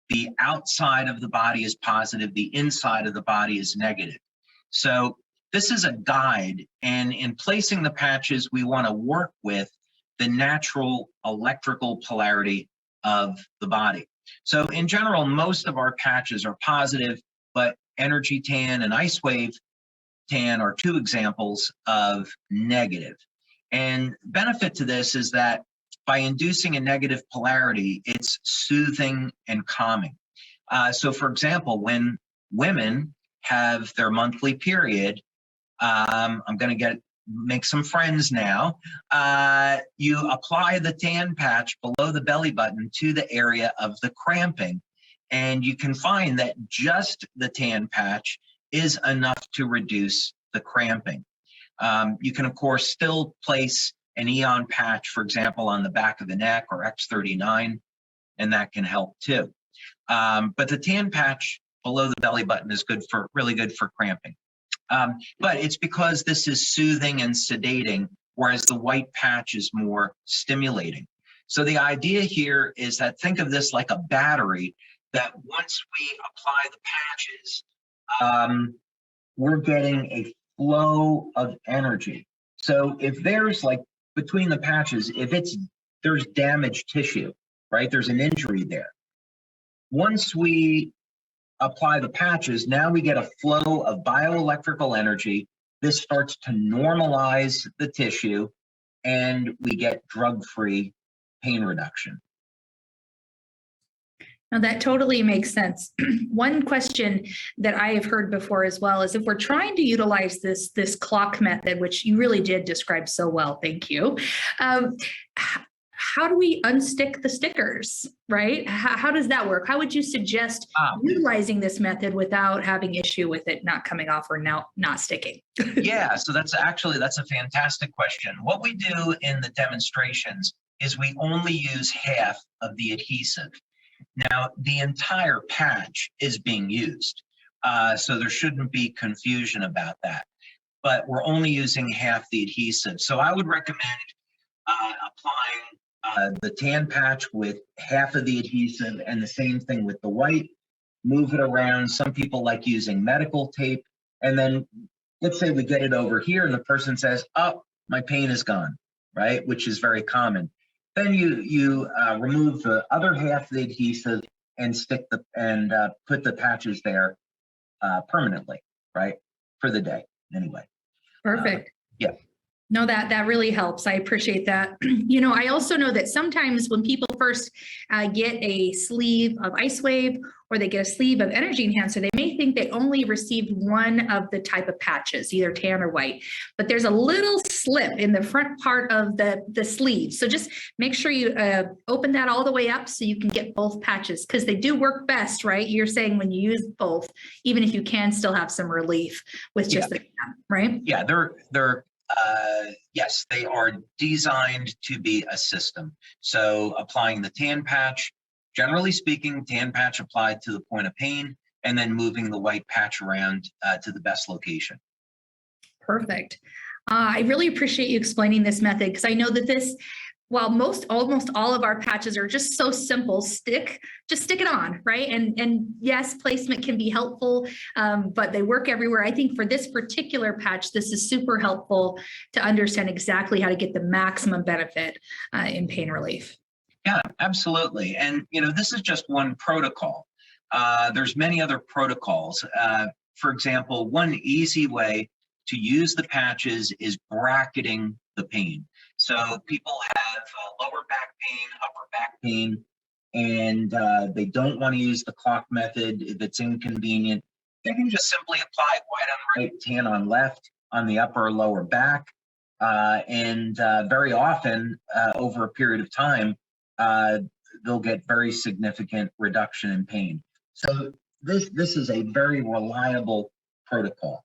The outside of the body is positive, the inside of the body is negative. So this is a guide, and in placing the patches, we want to work with the natural electrical polarity of the body. So in general, most of our patches are positive, but Energy Tan and Ice Wave Tan are 2 examples of negative. And benefit to this is that by inducing a negative polarity, it's soothing and calming. So for example, when women have their monthly period, I'm going to make some friends now. You apply the tan patch below the belly button to the area of the cramping, and you can find that just the tan patch is enough to reduce the cramping. You can, of course, still place an Eon patch, for example, on the back of the neck, or X39, and that can help too. But the tan patch below the belly button is really good for cramping. But it's because this is soothing and sedating, whereas the white patch is more stimulating. So the idea here is that, think of this like a battery, that once we apply the patches, we're getting a flow of energy. So if there's, like, between the patches, if there's damaged tissue, right, there's an injury there. Once we apply the patches, now we get a flow of bioelectrical energy. This starts to normalize the tissue, and we get drug-free pain reduction. Now that totally makes sense. One question that I have heard before as well is if we're trying to utilize this clock method, which you really did describe so well, thank you. How do we unstick the stickers, right? How does that work? How would you suggest utilizing this method without having issue with it not coming off or not sticking? Yeah, so that's a fantastic question. What we do in the demonstrations is we only use half of the adhesive. Now, the entire patch is being used, so there shouldn't be confusion about that. But we're only using half the adhesive. So I would recommend applying the tan patch with half of the adhesive, and the same thing with the white. Move it around. Some people like using medical tape. And then let's say we get it over here and the person says, oh, my pain is gone, right? Which is very common. Then you remove the other half of the adhesive and put the patches there permanently, right? For the day, anyway. Perfect. Yeah. No, that really helps. I appreciate that. You know, I also know that sometimes when people first get a sleeve of IceWave or they get a sleeve of Energy Enhancer, they may think they only received one of the type of patches, either tan or white, but there's a little slip in the front part of the sleeve. So just make sure you open that all the way up so you can get both patches, because they do work best, right? You're saying when you use both, even if you can still have some relief with just the tan, right? Yeah, yes, they are designed to be a system. So applying the tan patch, generally speaking, tan patch applied to the point of pain, and then moving the white patch around to the best location. Perfect. I really appreciate you explaining this method, because I know that while almost all of our patches are just so simple, just stick it on, right? And yes, placement can be helpful, but they work everywhere. I think for this particular patch, this is super helpful to understand exactly how to get the maximum benefit in pain relief. Yeah, absolutely. And, this is just one protocol. There's many other protocols. For example, one easy way to use the patches is bracketing the pain. So people have lower back pain, upper back pain, and they don't want to use the clock method if it's inconvenient. They can just simply apply white on right, tan on left on the upper or lower back. And very often, over a period of time, they'll get very significant reduction in pain. So this is a very reliable protocol.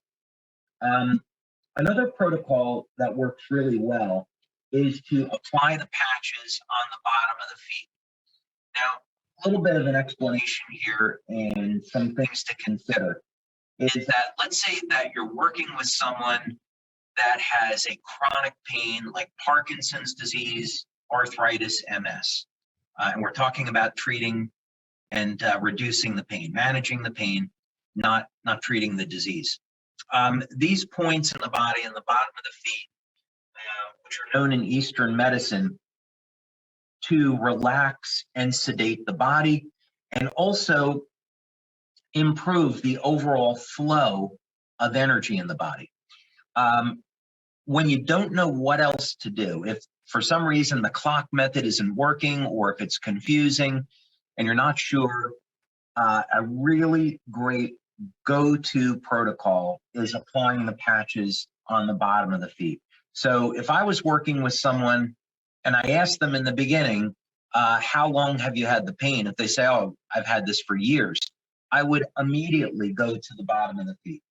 Another protocol that works really well is to apply the patches on the bottom of the feet. Now, a little bit of an explanation here and some things to consider is that let's say that you're working with someone that has a chronic pain like Parkinson's disease, arthritis, MS. And we're talking about treating and reducing the pain, managing the pain, not treating the disease. These points in the body and the bottom of the feet, which are known in Eastern medicine to relax and sedate the body, and also improve the overall flow of energy in the body. When you don't know what else to do, if for some reason the clock method isn't working, or if it's confusing and you're not sure, a really great go-to protocol is applying the patches on the bottom of the feet. So if I was working with someone and I asked them in the beginning, how long have you had the pain? If they say, oh, I've had this for years, I would immediately go to the bottom of the feet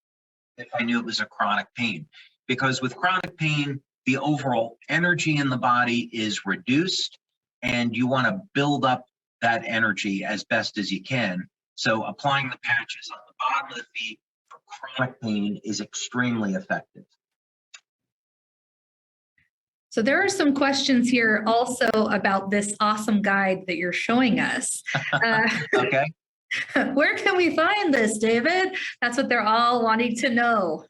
if I knew it was a chronic pain. Because with chronic pain, the overall energy in the body is reduced, and you want to build up that energy as best as you can. So applying the patches on the bottom of the feet for chronic pain is extremely effective. So there are some questions here also about this awesome guide that you're showing us. Okay. Where can we find this, David? That's what they're all wanting to know.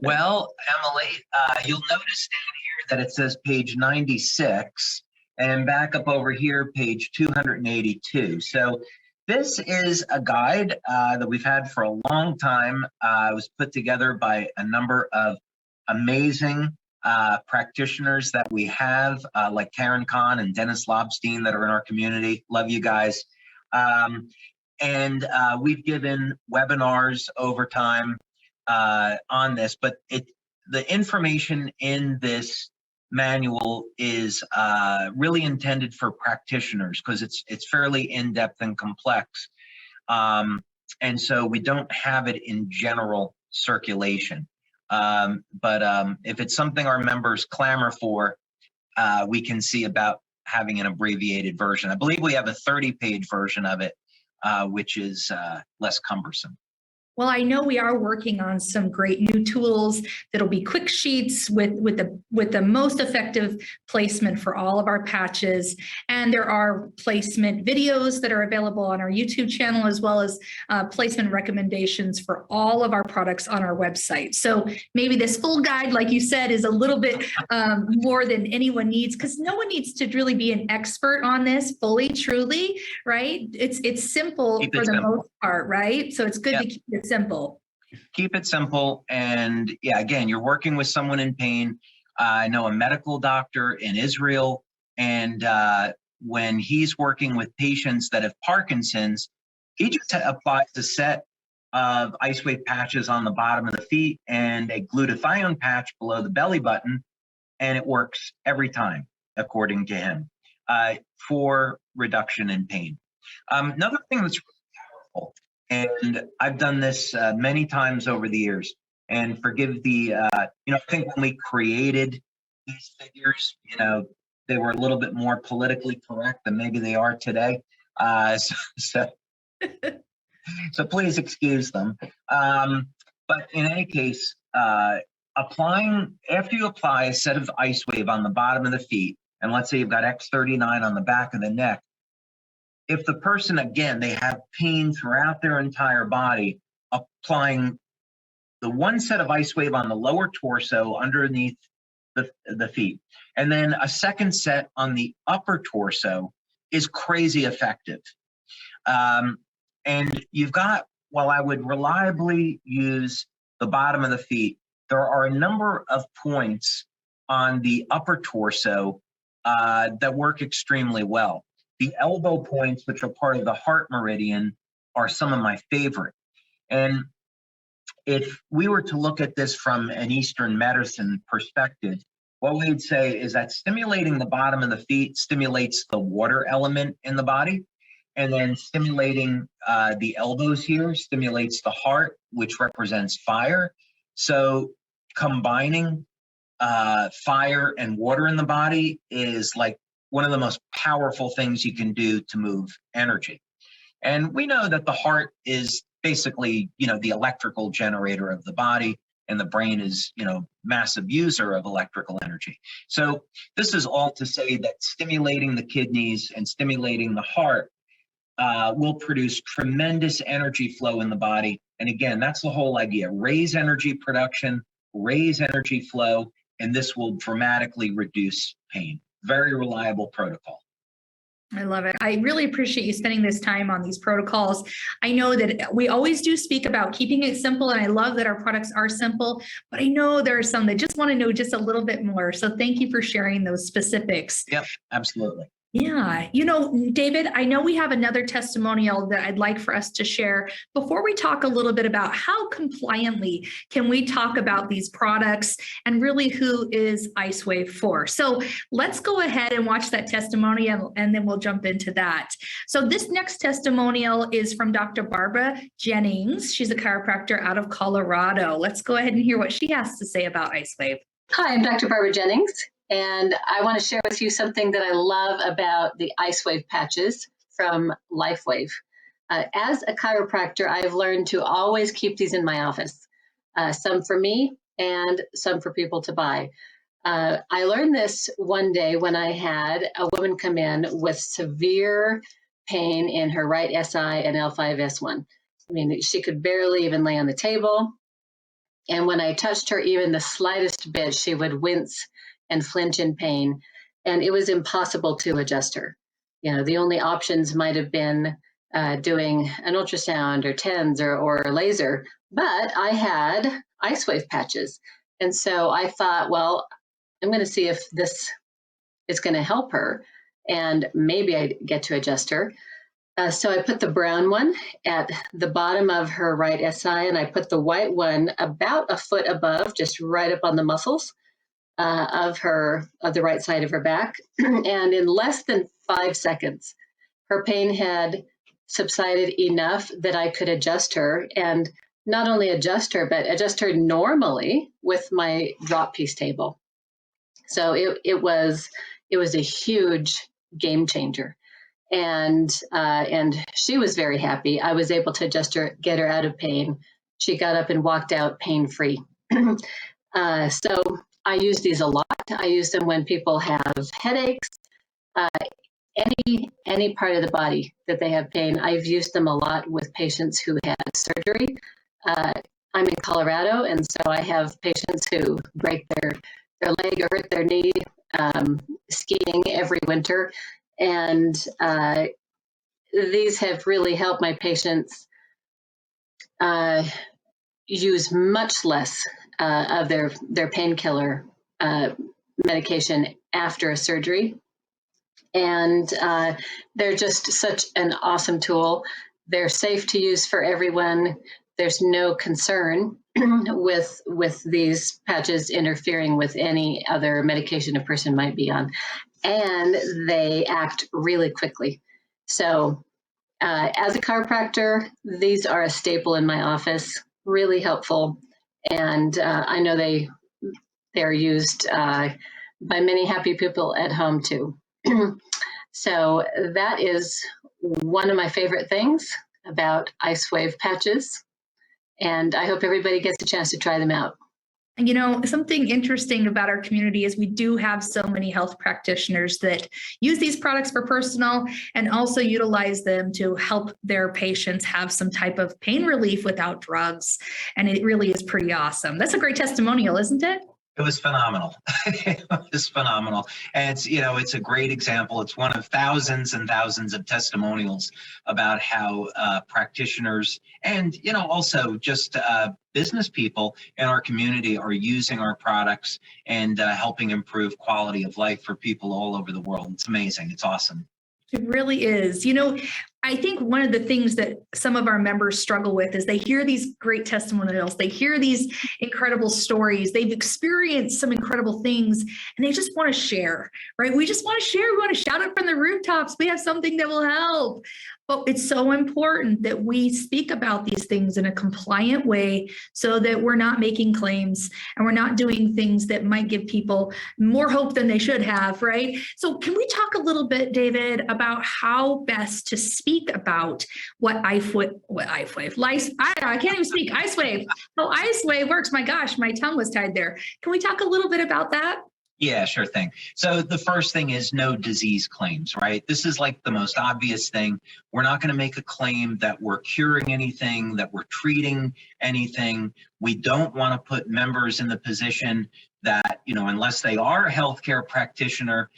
Well, Emily, you'll notice down here that it says page 96, and back up over here, page 282. So this is a guide that we've had for a long time. It was put together by a number of amazing practitioners that we have, like Karen Kahn and Dennis Lobstein, that are in our community. Love you guys. And we've given webinars over time on this, but the information in this manual is really intended for practitioners because it's fairly in-depth and complex. And so we don't have it in general circulation. But if it's something our members clamor for, we can see about having an abbreviated version. I believe we have a 30-page version of it, which is less cumbersome. Well, I know we are working on some great new tools that'll be quick sheets with the most effective placement for all of our patches. And there are placement videos that are available on our YouTube channel, as well as placement recommendations for all of our products on our website. So maybe this full guide, like you said, is a little bit more than anyone needs, because no one needs to really be an expert on this fully, truly, right? It's simple for the most part, right? So it's good to keep it simple. Keep it simple. And yeah, again, you're working with someone in pain. I know a medical doctor in Israel, and when he's working with patients that have Parkinson's, he just applies a set of IceWave patches on the bottom of the feet and a glutathione patch below the belly button, and it works every time, according to him, for reduction in pain. Another thing that's powerful, and I've done this many times over the years, and forgive the, I think when we created these figures, they were a little bit more politically correct than maybe they are today. So please excuse them. But in any case, after you apply a set of IceWave on the bottom of the feet, and let's say you've got X39 on the back of the neck, if the person, again, they have pain throughout their entire body, applying the one set of IceWave on the lower torso underneath the feet, and then a second set on the upper torso is crazy effective. And you've got, while I would reliably use the bottom of the feet, there are a number of points on the upper torso that work extremely well. The elbow points, which are part of the heart meridian, are some of my favorite. And if we were to look at this from an Eastern medicine perspective, what we'd say is that stimulating the bottom of the feet stimulates the water element in the body, and then stimulating the elbows here stimulates the heart, which represents fire. So combining fire and water in the body is like one of the most powerful things you can do to move energy. And we know that the heart is basically, the electrical generator of the body, and the brain is, massive user of electrical energy. So this is all to say that stimulating the kidneys and stimulating the heart will produce tremendous energy flow in the body. And again, that's the whole idea. Raise energy production, raise energy flow, and this will dramatically reduce pain. Very reliable protocol. I love it. I really appreciate you spending this time on these protocols. I know that we always do speak about keeping it simple, and I love that our products are simple, but I know there are some that just want to know just a little bit more. So thank you for sharing those specifics. Yep, absolutely. Yeah. David, I know we have another testimonial that I'd like for us to share. Before we talk a little bit about how compliantly can we talk about these products and really who is IceWave for. So let's go ahead and watch that testimonial, and then we'll jump into that. So this next testimonial is from Dr. Barbara Jennings. She's a chiropractor out of Colorado. Let's go ahead and hear what she has to say about IceWave. Hi, I'm Dr. Barbara Jennings, and I want to share with you something that I love about the IceWave patches from LIFEWAVE. As a chiropractor, I've learned to always keep these in my office, some for me and some for people to buy. I learned this one day when I had a woman come in with severe pain in her right SI and L5-S1. I mean, she could barely even lay on the table. And when I touched her even the slightest bit, she would wince and flinch in pain. And it was impossible to adjust her. The only options might have been doing an ultrasound or TENS or a laser, but I had IceWave patches. And so I thought, well, I'm going to see if this is going to help her, and maybe I get to adjust her. So I put the brown one at the bottom of her right SI, and I put the white one about a foot above, just right up on the muscles of the right side of her back. And in less than 5 seconds, her pain had subsided enough that I could adjust her, and not only adjust her, but adjust her normally with my drop piece table. So it was a huge game changer. And she was very happy. I was able to adjust her, get her out of pain. She got up and walked out pain-free. So I use these a lot. I use them when people have headaches, any part of the body that they have pain. I've used them a lot with patients who had surgery. I'm in Colorado, and so I have patients who break their leg or hurt their knee skiing every winter. And these have really helped my patients use much less of their painkiller medication after a surgery. And they're just such an awesome tool. They're safe to use for everyone. There's no concern with these patches interfering with any other medication a person might be on. And they act really quickly. So as a chiropractor, these are a staple in my office, really helpful. And I know they're used by many happy people at home too. So that is one of my favorite things about IceWave patches. And I hope everybody gets a chance to try them out. You know, something interesting about our community is we do have so many health practitioners that use these products for personal and also utilize them to help their patients have some type of pain relief without drugs. And it really is pretty awesome. That's a great testimonial, isn't it? It was phenomenal. It was phenomenal. And it's a great example. It's one of thousands and thousands of testimonials about how practitioners and, also just business people in our community are using our products and helping improve quality of life for people all over the world. It's amazing. It's awesome. It really is. I think one of the things that some of our members struggle with is they hear these great testimonials, they hear these incredible stories, they've experienced some incredible things, and they just want to share, right? We just want to share. We want to shout it from the rooftops. We have something that will help. But it's so important that we speak about these things in a compliant way so that we're not making claims and we're not doing things that might give people more hope than they should have, right? So can we talk a little bit, David, about how best to speak about what IceWave, I can't even speak, IceWave, how IceWave works. My gosh, my tongue was tied there. Can we talk a little bit about that? Yeah, sure thing. So the first thing is no disease claims, right? This is like the most obvious thing. We're not going to make a claim that we're curing anything, that we're treating anything. We don't want to put members in the position that, unless they are a healthcare practitioner,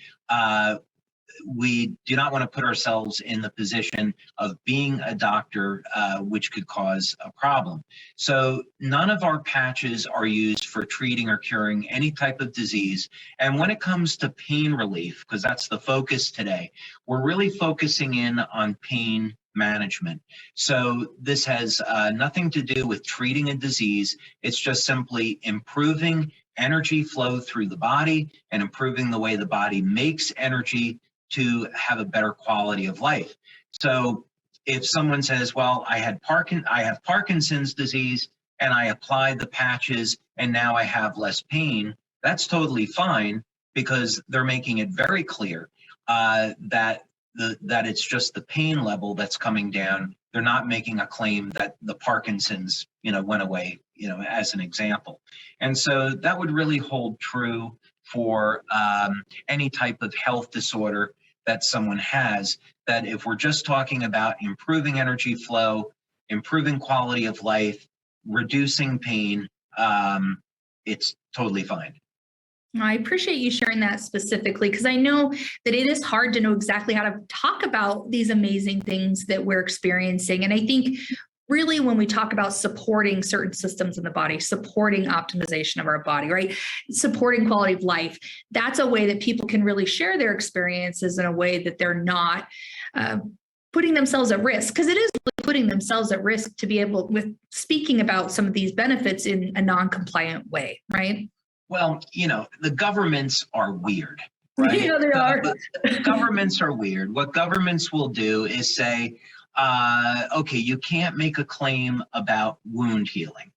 we do not want to put ourselves in the position of being a doctor, which could cause a problem. So none of our patches are used for treating or curing any type of disease. And when it comes to pain relief, because that's the focus today, we're really focusing in on pain management. So this has nothing to do with treating a disease. It's just simply improving energy flow through the body and improving the way the body makes energy to have a better quality of life. So if someone says, well, I have Parkinson's disease and I applied the patches and now I have less pain, that's totally fine because they're making it very clear that it's just the pain level that's coming down. They're not making a claim that the Parkinson's, went away, as an example. And so that would really hold true for any type of health disorder that someone has, that if we're just talking about improving energy flow, improving quality of life, reducing pain, it's totally fine. I appreciate you sharing that specifically because I know that it is hard to know exactly how to talk about these amazing things that we're experiencing. And I think really when we talk about supporting certain systems in the body, supporting optimization of our body, right? Supporting quality of life, that's a way that people can really share their experiences in a way that they're not putting themselves at risk, because it is really putting themselves at risk to be able with speaking about some of these benefits in a non-compliant way, right? Well, the governments are weird, right? Yeah, they are. Governments are weird. What governments will do is say, okay, you can't make a claim about wound healing.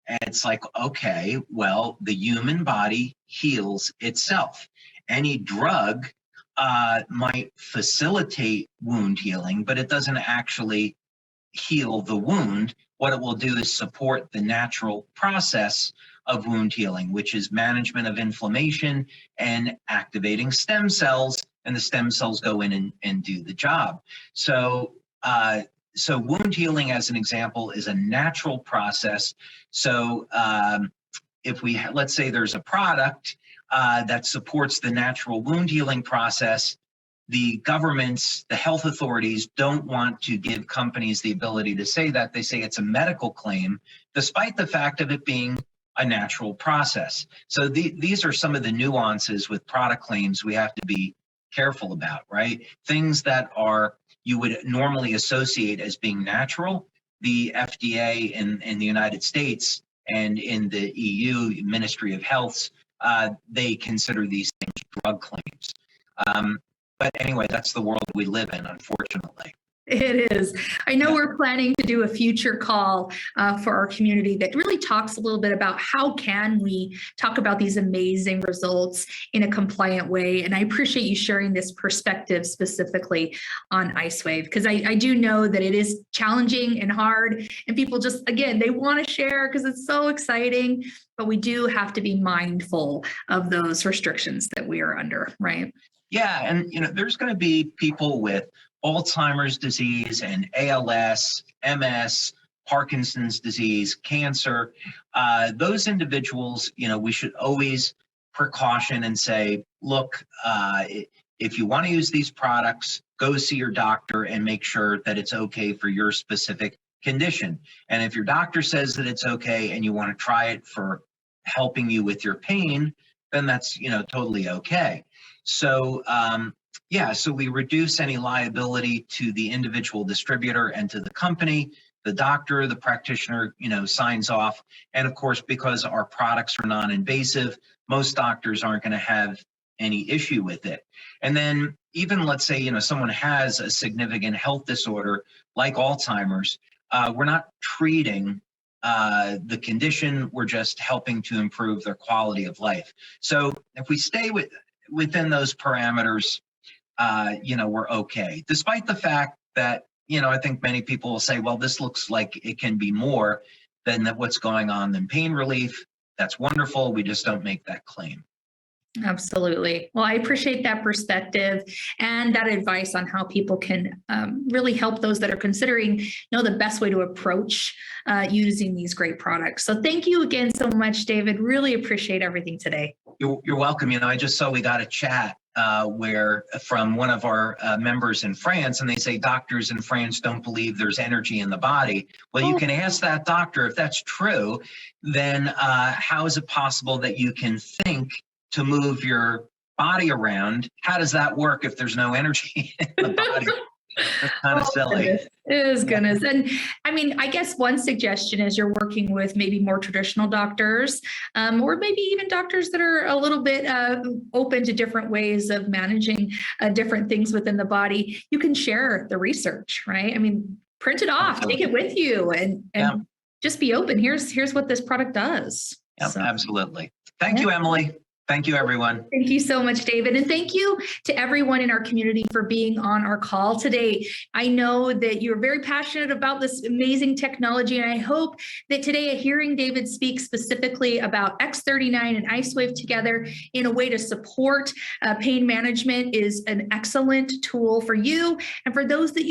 And it's like, okay, well, the human body heals itself. Any drug might facilitate wound healing, but it doesn't actually heal the wound. What it will do is support the natural process of wound healing, which is management of inflammation and activating stem cells, and the stem cells go in and do the job. So wound healing, as an example, is a natural process. So if let's say there's a product that supports the natural wound healing process, the governments, the health authorities don't want to give companies the ability to say that. They say it's a medical claim, despite the fact of it being a natural process. So these are some of the nuances with product claims we have to be careful about, right? Things that you would normally associate as being natural, the FDA in the United States and in the EU Ministry of Health, they consider these things drug claims. But anyway, that's the world we live in, unfortunately. It is. I know we're planning to do a future call for our community that really talks a little bit about how can we talk about these amazing results in a compliant way. And I appreciate you sharing this perspective specifically on IceWave, because I do know that it is challenging and hard, and people just, again, they want to share because it's so exciting, but we do have to be mindful of those restrictions that we are under, right? Yeah, and there's going to be people with Alzheimer's disease and ALS, MS, Parkinson's disease, cancer. Those individuals, we should always precaution and say, look, if you want to use these products, go see your doctor and make sure that it's okay for your specific condition. And if your doctor says that it's okay and you want to try it for helping you with your pain, then that's, totally okay. So, so we reduce any liability to the individual distributor and to the company. The doctor, the practitioner, signs off. And of course, because our products are non-invasive, most doctors aren't going to have any issue with it. And then even let's say, someone has a significant health disorder like Alzheimer's, we're not treating the condition, we're just helping to improve their quality of life. So if we stay within those parameters, we're okay. Despite the fact that, I think many people will say, well, this looks like it can be more than what's going on than pain relief. That's wonderful. We just don't make that claim. Absolutely. Well, I appreciate that perspective and that advice on how people can really help those that are considering, the best way to approach using these great products. So thank you again so much, David. Really appreciate everything today. You're welcome. I just saw we got a chat where from one of our members in France, and they say doctors in France don't believe there's energy in the body. Well, you can ask that doctor if that's true, then how is it possible that you can think to move your body around? How does that work if there's no energy in the body? That's kind of silly. Goodness. It is goodness. And I guess one suggestion is you're working with maybe more traditional doctors, or maybe even doctors that are a little bit open to different ways of managing different things within the body. You can share the research, right? Print it off, take it with you, and just be open. Here's what this product does. Yep, so. Absolutely. Thank you, Emily. Thank you, everyone. Thank you so much, David. And thank you to everyone in our community for being on our call today. I know that you're very passionate about this amazing technology, and I hope that today hearing David speak specifically about X39 and IceWave together in a way to support pain management is an excellent tool for you and for those that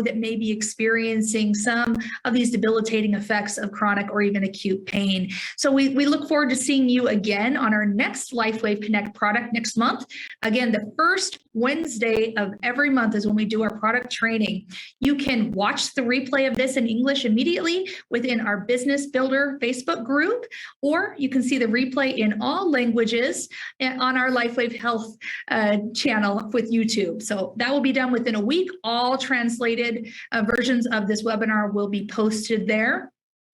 that may be experiencing some of these debilitating effects of chronic or even acute pain. So we look forward to seeing you again on our next LIFEWAVE LIFEWAVE Connect product next month. Again, the first Wednesday of every month is when we do our product training. You can watch the replay of this in English immediately within our Business Builder Facebook group, or you can see the replay in all languages on our LIFEWAVE Health channel with YouTube. So that will be done within a week. All translated versions of this webinar will be posted there.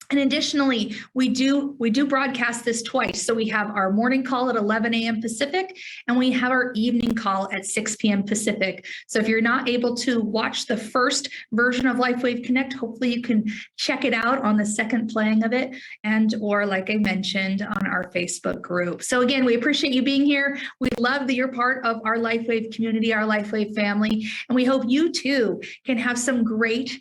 And additionally, we do broadcast this twice. So we have our morning call at 11 a.m. Pacific, and we have our evening call at 6 p.m. Pacific. So if you're not able to watch the first version of LIFEWAVE Connect, hopefully you can check it out on the second playing of it, and or like I mentioned, on our Facebook group. So again, we appreciate you being here. We love that you're part of our LIFEWAVE community, our LIFEWAVE family, and we hope you too can have some great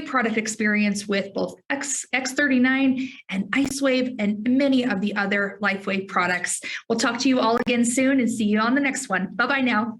product experience with both X39 and IceWave and many of the other LIFEWAVE products. We'll talk to you all again soon and see you on the next one. Bye-bye now.